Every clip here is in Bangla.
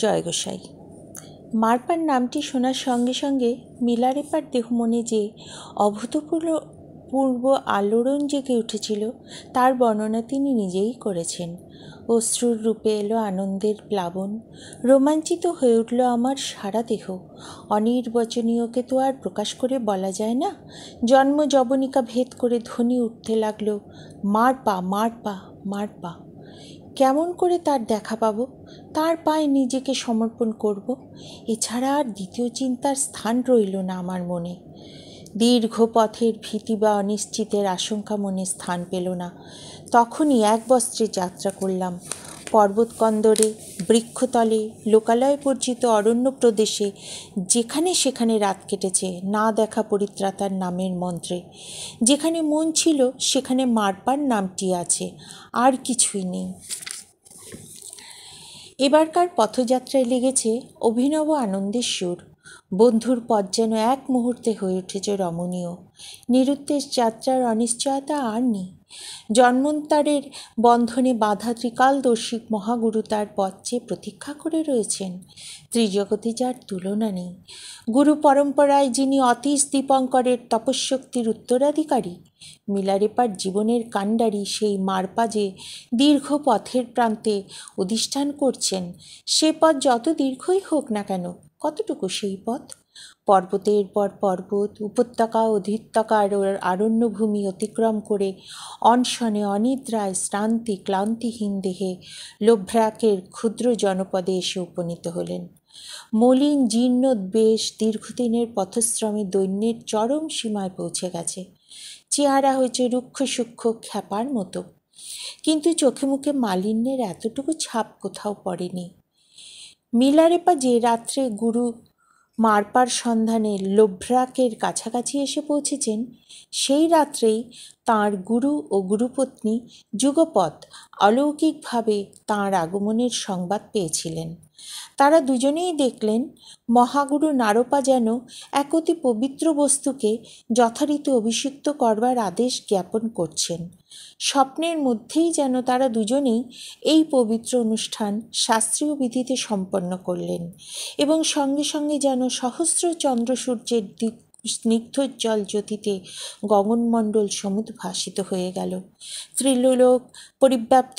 জয় গোসাই। মারপার নামটি শোনার সঙ্গে সঙ্গে মিলারেপার দেহ মনে যে অভূতপূর্ব আলোড়ন জেগে উঠেছিল তার বর্ণনা তিনি নিজেই করেছেন। অশ্রুর রূপে এলো আনন্দের প্লাবন, রোমাঞ্চিত হয়ে উঠল আমার সারা দেহ। অনির্বচনীয়কে তো আর প্রকাশ করে বলা যায় না। জন্ম যবনিকা ভেদ করে ধ্বনি উঠতে লাগলো, মারপা মারপা মারপা। কেমন করে তার দেখা পাবো, তার পায়ে নিজেকে সমর্পণ করব, এছাড়া আর দ্বিতীয় চিন্তার স্থান রইল না আমার মনে। দীর্ঘ পথের ভীতি বা অনিশ্চিতের আশঙ্কা মনে স্থান পেল না। তখনই এক বস্ত্রে যাত্রা করলাম। পর্বতকন্দরে, বৃক্ষতলে, লোকালয় পরিচিত অরণ্য প্রদেশে যেখানে সেখানে রাত কেটেছে না দেখা পরিত্রাতার নামের মন্ত্রে। যেখানে মন ছিল সেখানে মারপার নামটি আছে, আর কিছুই নেই। এবারকার পথযাত্রায় লেগেছে অভিনব আনন্দের সুর। বন্ধুর পথ যেন এক মুহূর্তে হয়ে উঠেছে রমণীয়। নিরুদ্দেশ যাত্রার অনিশ্চয়তা আর নেই। জন্মন্তরের বন্ধনে বাঁধা ত্রিকালদর্শী মহাগুরু তার পথ চেয়ে প্রতীক্ষা করে রয়েছেন। ত্রিজগতে যার তুলনা নেই। গুরু পরম্পরায় যিনি অতীশ দীপঙ্করের তপশক্তির উত্তরাধিকারী, মিলারেপার জীবনের কাণ্ডারি সেই মারপা যে দীর্ঘ পথের প্রান্তে অধিষ্ঠান করছেন, সে পথ যত দীর্ঘই হোক না কেন, কতটুকু সেই পথ? পর্বতের পর পর্বত, উপত্যকা অধিত্যকার আরণ্যভূমি অতিক্রম করে অনশনে অনিদ্রায় শ্রান্তি ক্লান্তিহীন দেহে লোভ্রাকের ক্ষুদ্র জনপদে এসে উপনীত হলেন। মলিন জীর্ণ বেশ দীর্ঘদিনের পথশ্রমে দৈন্যের চরম সীমায় পৌঁছে গেছে। চেহারা হয়েছে রুক্ষ সূক্ষ্ম খ্যাপার মতো, কিন্তু চোখে মুখে মালিন্যের এতটুকু ছাপ কোথাও পড়েনি। মিলারেপা যে রাত্রে গুরু মারপার সন্ধানে লোভ্রাকের কাছাকাছি এসে পৌঁছেছেন, সেই রাত্রেই তাঁর গুরু ও গুরুপত্নী যুগপৎ অলৌকিকভাবে তাঁর আগমনের সংবাদ পেয়েছিলেন। তারা দুজনেই দেখলেন মহাগুরু নারপা যেন এক অতি পবিত্র বস্তুকে যথারীতি অভিষিক্ত করবার আদেশ জ্ঞাপন করছেন। স্বপ্নের মধ্যেই যেন তারা দুজনেই এই পবিত্র অনুষ্ঠান শাস্ত্রীয় বিধিতে সম্পন্ন করলেন, এবং সঙ্গে সঙ্গে যেন সহস্র চন্দ্র সূর্যের স্নিগ্ধোজ্জ্বল জ্যোতিতে গগনমণ্ডল সমুদ্ভাসিত হয়ে গেল। ত্রিলোক পরিব্যাপ্ত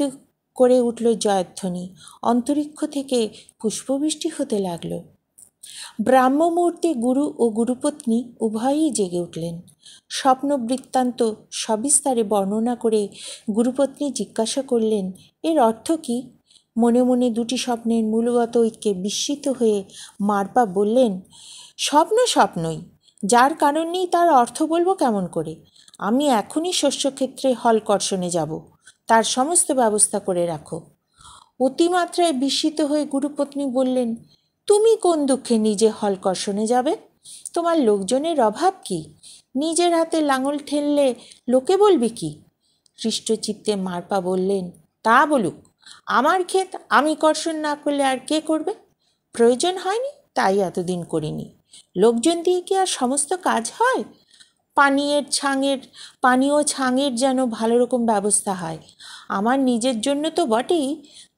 করে উঠল জয়ধ্বনি। অন্তরিক্ষ থেকে পুষ্পবৃষ্টি হতে লাগল। ব্রাহ্ম মুহূর্তে গুরু ও গুরুপত্নী উভয়েই জেগে উঠলেন। স্বপ্ন বৃত্তান্ত সবিস্তারে বর্ণনা করে গুরুপত্নী জিজ্ঞাসা করলেন, এর অর্থ কী? মনে মনে দুটি স্বপ্নের মূলগত ঐক্যে বিস্মিত হয়ে মারপা বললেন, স্বপ্ন স্বপ্নই, যার কারণ নেই তার অর্থ বলবো কেমন করে? আমি এখনই শস্যক্ষেত্রে হলকর্ষণে যাব, তার সমস্ত ব্যবস্থা করে রাখো। অতিমাত্রায় বিস্মিত হয়ে গুরুপত্নী বললেন, তুমি কোন দুঃখে নিজে হলকর্ষণে যাবে? তোমার লোকজনের অভাব কি? নিজের হাতে লাঙল ঠেললে লোকে বলবে কি? হৃষ্টচিত্তে মারপা বললেন, তা বলুক, আমার ক্ষেত আমি কর্ষণ না করলে আর কে করবে? প্রয়োজন হয়নি তাই এতদিন করিনি। লোকজন দিয়ে কি আর সমস্ত কাজ হয়? পানীয় ছাঙের যেন ভালো রকম ব্যবস্থা হয়। আমার নিজের জন্য তো বটেই,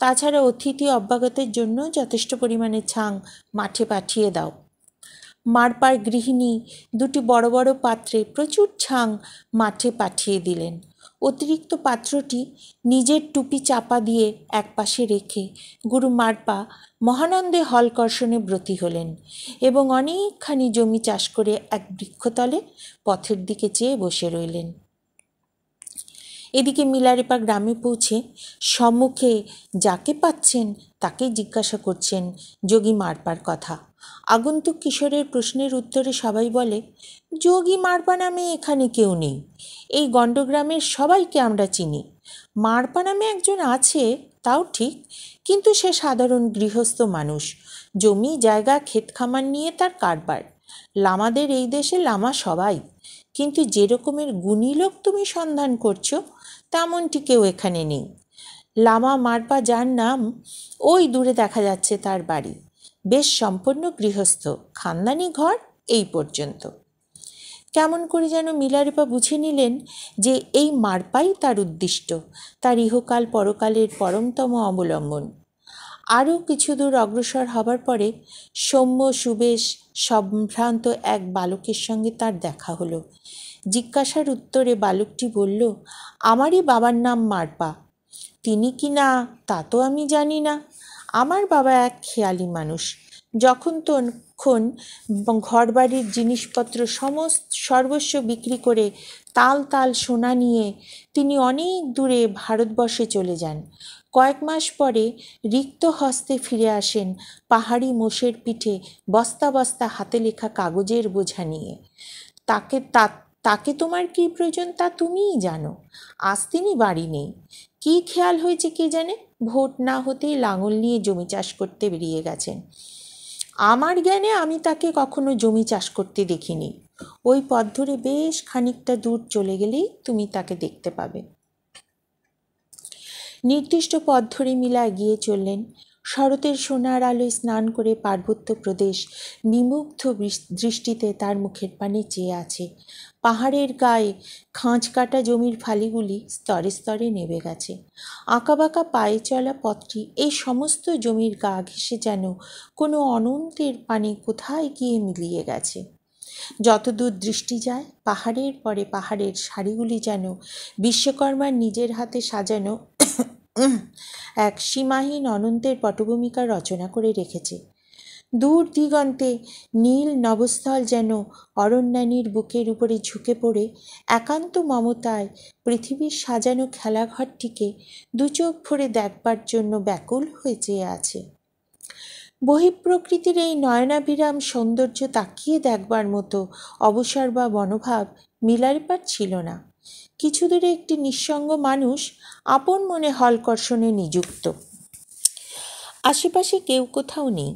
তাছাড়া অতিথি অভ্যাগতের জন্য যথেষ্ট পরিমাণে ছাং মাঠে পাঠিয়ে দাও। মারপার গৃহিণী দুটি বড় বড় পাত্রে প্রচুর ছাং মাঠে পাঠিয়ে দিলেন। অতিরিক্ত পাত্রটি নিজের টুপি চাপা দিয়ে একপাশে রেখে গুরু মারপা মহানন্দে হলকর্ষণে ব্রতী হলেন এবং অনেকখানি জমি চাষ করে এক বৃক্ষতলে পথের দিকে চেয়ে বসে রইলেন। এদিকে মিলারেপা গ্রামে পৌঁছে সম্মুখে যাকে পাচ্ছেন তাকে জিজ্ঞাসা করছেন যোগী মারপার কথা। আগন্তুক কিশোরের প্রশ্নের উত্তরে সবাই বলে, যোগী মারপা নামে এখানে কেউ নেই। এই গণ্ডগ্রামের সবাইকে আমরা চিনি। মারপা নামে একজন আছে, তাও ঠিক, কিন্তু সে সাধারণ গৃহস্থ মানুষ। জমি জায়গা ক্ষেত খামার নিয়ে তার কারবার। লামাদের এই দেশে লামা সবাই, কিন্তু যে রকমের গুণী লোক তুমি সন্ধান করছো তেমনটি কেউ এখানে নেই। লামা মারপা যার নাম, ওই দূরে দেখা যাচ্ছে তার বাড়ি। বেশ সম্পন্ন গৃহস্থ, খানদানি ঘর, এই পর্যন্ত। কেমন করে যেন মিলারেপা বুঝে নিলেন যে এই মারপাই তার উদ্দিষ্ট, তার ইহকাল পরকালের পরমতম অবলম্বন। আরও কিছু দূর অগ্রসর হবার পরে সৌম্য সুবেশ সম্ভ্রান্ত এক বালকের সঙ্গে তার দেখা হলো। জিজ্ঞাসার উত্তরে বালকটি বলল, আমারই বাবার নাম মারপা। তিনি কি না তা তো আমি জানি না। আমার বাবা এক খেয়ালি মানুষ। যখন তখন ঘরবাড়ির জিনিসপত্র সর্বস্ব বিক্রি করে তাল তাল সোনা নিয়ে তিনি অনেক দূরে ভারতবর্ষে চলে যান। কয়েক মাস পরে রিক্ত হস্তে ফিরে আসেন পাহাড়ি মোষের পিঠে বস্তা বস্তা হাতে লেখা কাগজের বোঝা নিয়ে। তাকে তোমার কী প্রয়োজন তা তুমিই জানো। আজ তিনি বাড়ি নেই। কী খেয়াল হয়েছে কে জানে, ভোট না হতেই লাঙল নিয়ে জমি চাষ করতে বেরিয়ে গেছেন। আমার জ্ঞানে আমি তাকে কখনো জমি চাষ করতে দেখিনি। ওই পথ ধরে বেশ খানিকটা দূর চলে গেলেই তুমি তাকে দেখতে পাবে। নির্দিষ্ট পথ ধরে মিলা এগিয়ে চললেন। শরতের সোনার আলোয় স্নান করে পার্বত্য প্রদেশ বিমুগ্ধ দৃষ্টিতে তার মুখের পানে চেয়ে আছে। পাহাড়ের গায়ে খাঁজ কাটা জমির ফালিগুলি স্তরে স্তরে নেমে গেছে। আঁকাবাঁকা পায়ে চলা পথটি এই সমস্ত জমির গা ঘেঁষে যেন কোনো অনন্তের পানে কোথায় গিয়ে মিলিয়ে গেছে। যতদূর দৃষ্টি যায় পাহাড়ের পরে পাহাড়ের সারিগুলি যেন বিশ্বকর্মার নিজের হাতে সাজানো এক সীমাহীন অনন্তের পটভূমিকা রচনা করে রেখেছে। দূর দিগন্তে নীল নভস্থল যেন অরণ্যানীর বুকের উপরে ঝুঁকে পড়ে একান্ত মমতায় পৃথিবীর সাজানো খেলাঘরটিকে দুচোখ ভরে দেখবার জন্য ব্যাকুল হয়ে চেয়ে আছে। বহিঃপ্রকৃতির এই নয়নাভিরাম সৌন্দর্য তাকিয়ে দেখবার মতো অবসর বা মনোভাব মিলারিপার ছিল না। কিছু দূরে একটি নিঃসঙ্গ মানুষ আপন মনে হলকর্ষণে নিযুক্ত। আশেপাশে কেউ কোথাও নেই।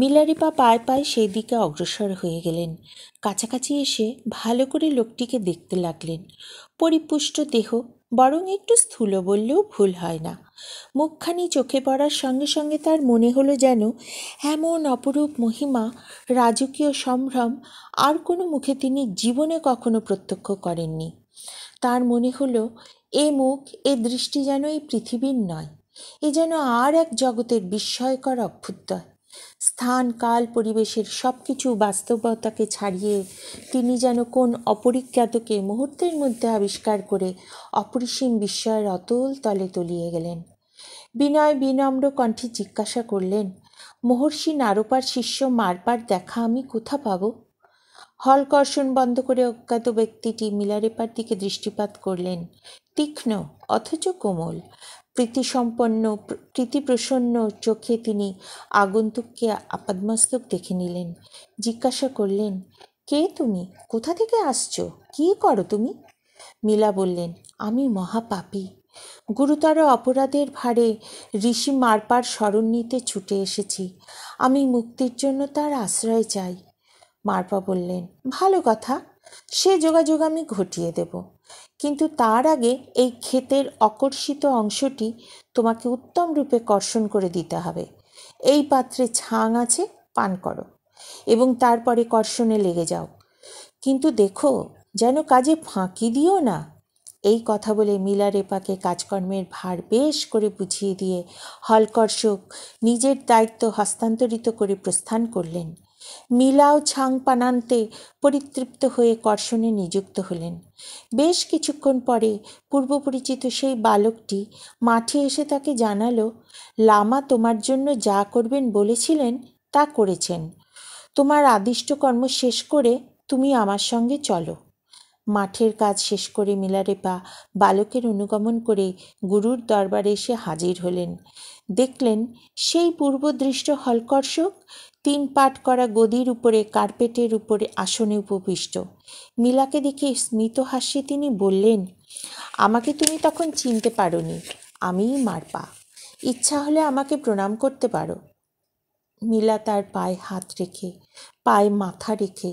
মিলারিপা পায়ে পায়ে সেই দিকে অগ্রসর হয়ে গেলেন। কাছাকাছি এসে ভালো করে লোকটিকে দেখতে লাগলেন। পরিপুষ্ট দেহ, বরং একটু স্থূল বললেও ভুল হয় না। মুখখানি চোখে পড়ার সঙ্গে সঙ্গে তার মনে হলো যেন এমন অপরূপ মহিমা, রাজকীয় সম্ভ্রম আর কোনো মুখে তিনি জীবনে কখনো প্রত্যক্ষ করেননি। তার মনে হলো এ মুখ, এ দৃষ্টি যেন এই পৃথিবীর নয়, এ যেন আর এক জগতের বিস্ময়কর অভ্যুদয়। স্থান কাল পরিবেশের সব কিছু বাস্তবতাকে ছাড়িয়ে তিনি যেন কোন অপরিজ্ঞাতকে মুহূর্তের মধ্যে আবিষ্কার করে অপরিসীম বিস্ময়ের অতল তলে তলিয়ে গেলেন। বিনয় বিনম্র কণ্ঠে জিজ্ঞাসা করলেন, মহর্ষি নারপার শিষ্য মারপার দেখা আমি কোথা পাব? হলকর্ষণ বন্ধ করে অজ্ঞাত ব্যক্তিটি মিলারেপার দিকে দৃষ্টিপাত করলেন। তীক্ষ্ণ অথচ কোমল, প্রীতিপ্রসন্ন চোখে তিনি আগন্তুককে আপাদমস্তক দেখে নিলেন। জিজ্ঞাসা করলেন, কে তুমি? কোথা থেকে আসছো? কী করো তুমি? মিলা বললেন, আমি মহাপাপী। গুরুতর অপরাধের ভারে ঋষি মারপার শরণ নিতে ছুটে এসেছি। আমি মুক্তির জন্য তার আশ্রয় চাই। মারপা বললেন, ভালো কথা, সে যোগাযোগ আমি ঘটিয়ে দেব। কিন্তু তার আগে এই ক্ষেতের অকর্ষিত অংশটি তোমাকে উত্তম রূপে কর্ষণ করে দিতে হবে। এই পাত্রে ছাং আছে, পান করো এবং তারপরে কর্ষণে লেগে যাও। কিন্তু দেখো যেন কাজে ফাঁকি দিও না। এই কথা বলে মিলারেপাকে কাজকর্মের ভার বেশ করে বুঝিয়ে দিয়ে হলকর্ষক নিজের দায়িত্ব হস্তান্তরিত করে প্রস্থান করলেন। মিলাও ছাং পানান্তে পরিতৃপ্ত হয়ে কর্ষণে নিযুক্ত হলেন। বেশ কিছুক্ষণ পরে পূর্বপরিচিত সেই বালকটি মাঠে এসে তাকে জানালো, লামা তোমার জন্য যা করবেন বলেছিলেন তা করেছেন। তোমার আদিষ্ট কর্ম শেষ করে তুমি আমার সঙ্গে চলো। মাঠের কাজ শেষ করে মিলারেপা বালকের অনুগমন করে গুরুর দরবারে এসে হাজির হলেন। দেখলেন সেই পূর্বদৃষ্ট হলকর্ষক 3 পাট করা গদির উপরে কার্পেটের উপরে আসনে উপবিষ্ট। মিলাকে দেখে স্মিত হাস্যে তিনি বললেন, আমাকে তুমি তখন চিনতে পারোনি, আমিই মারপা। ইচ্ছা হলে আমাকে প্রণাম করতে পারো। মিলা তার পায়ে হাত রেখে, পায়ে মাথা রেখে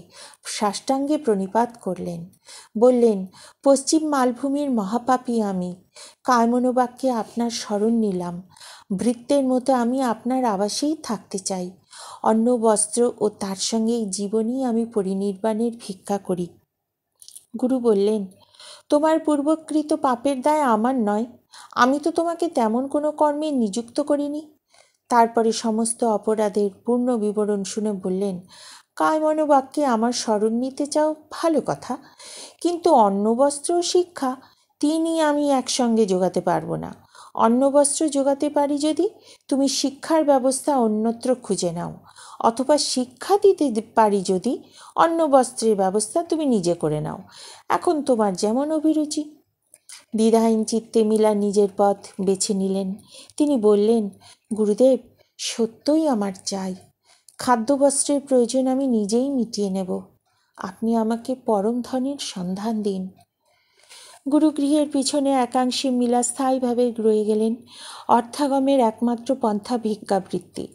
সাষ্টাঙ্গে প্রণিপাত করলেন। বললেন, পশ্চিম মালভূমির মহাপাপী আমি। কায়মনোবাক্যে আপনার শরণ নিলাম। ভৃত্যের মতো আমি আপনার আবাসেই থাকতে চাই। অন্ন বস্ত্র ও তার সঙ্গে এই জীবনই আমি পরিনির্বাণের ভিক্ষা করি। গুরু বললেন, তোমার পূর্বকৃত পাপের দায় আমার নয়। আমি তো তোমাকে তেমন কোনো কর্মে নিযুক্ত করিনি। তারপরে সমস্ত অপরাধের পূর্ণ বিবরণ শুনে বললেন, কায়মনোবাক্যে আমার শরণ নিতে চাও, ভালো কথা, কিন্তু অন্নবস্ত্র ও শিক্ষা তিনই আমি একসঙ্গে জোগাতে পারবো না। অন্নবস্ত্র জোগাতে পারি যদি, তুমি শিক্ষার ব্যবস্থা অন্যত্র খুঁজে নাও, অথবা শিক্ষা দিতে পারি যদি, অন্নবস্ত্রের ব্যবস্থা তুমি নিজে করে নাও। এখন তোমার যেমন অভিরুচি। দ্বিধাহীন চিত্তে মীলা নিজের পথ বেছে নিলেন। তিনি বললেন, গুরুদেব, সত্যই আমার চাই। খাদ্যবস্ত্রের প্রয়োজন আমি নিজেই মিটিয়ে নেব। আপনি আমাকে পরম ধনের সন্ধান দিন। গুরুগৃহের পিছনে একাংশে মীলা স্থায়ীভাবে রয়ে গেলেন। অর্থাগমের একমাত্র পন্থা ভিক্ষাবৃত্তি।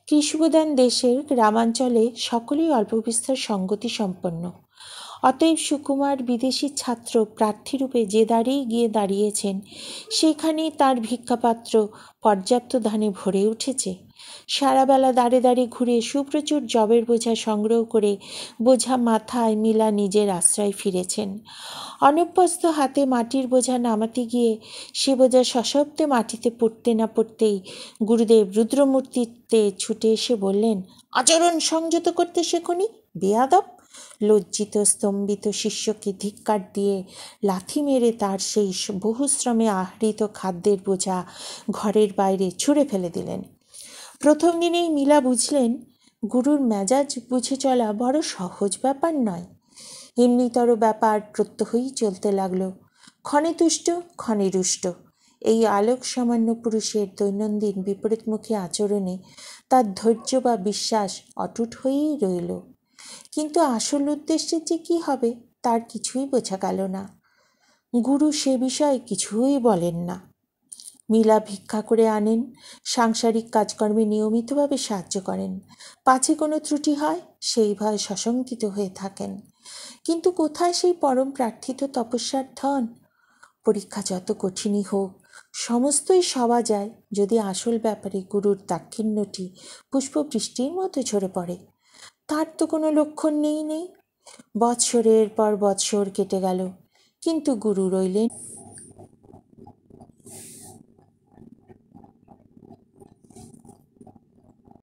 কৃষিপ্রধান দেশের গ্রামাঞ্চলে সকলেই অল্পবিস্তর সঙ্গতি সম্পন্ন। অতএব সুকুমার বিদেশি ছাত্র প্রার্থীরূপে যে দ্বারেই গিয়ে দাঁড়িয়েছেন, সেখানেই তার ভিক্ষাপাত্র পর্যাপ্ত ধানে ভরে উঠেছে। সারাবেলা দাঁড়ে দাঁড়ে ঘুরে সুপ্রচুর জবের বোঝা সংগ্রহ করে বোঝা মাথায় মীলা নিজের আশ্রয় ফিরেছেন। অনভ্যস্ত হাতে মাটির বোঝা নামাতে গিয়ে সে বোঝা সশব্দে মাটিতে পড়তে না পড়তেই গুরুদেব রুদ্রমূর্তিতে ছুটে এসে বললেন, আচরণ সংযত করতে শেখনি, বেয়াদব। লজ্জিত স্তম্ভিত শিষ্যকে ধিক্কার দিয়ে লাথি মেরে তার সেই বহুশ্রমে আহৃত খাদ্যের বোঝা ঘরের বাইরে ছুঁড়ে ফেলে দিলেন। প্রথম দিনেই মীলা বুঝলেন, গুরুর মেজাজ বুঝে চলা বড় সহজ ব্যাপার নয়। এমনিতর ব্যাপার প্রত্যহই চলতে লাগল। ক্ষণে তুষ্ট, ক্ষণে রুষ্ট। এই আলোক সামান্য পুরুষের দৈনন্দিন বিপরীতমুখী আচরণে তার ধৈর্য বা বিশ্বাস অটুট হয়েই রইল। কিন্তু আসল উদ্দেশ্যে যে কী হবে তার কিছুই বোঝা গেল না। গুরু সে বিষয়ে কিছুই বলেন না। মীলা ভিক্ষা করে আনেন, সাংসারিক কাজকর্মে নিয়মিতভাবে সাহায্য করেন। পাছে কোনো ত্রুটি হয় সেই ভয়ে সশঙ্কিত হয়ে থাকেন। কিন্তু কোথায় সেই পরম প্রার্থিত তপস্যার ধন? পরীক্ষা যত কঠিনই হোক, সমস্তই সওয়া যায় যদি আসল ব্যাপারে গুরুর দাক্ষিণ্যটি পুষ্পবৃষ্টির মতো ঝরে পড়ে। তার তো কোনো লক্ষণ নেই। বৎসরের পর বৎসর কেটে গেল, কিন্তু গুরু রইলেন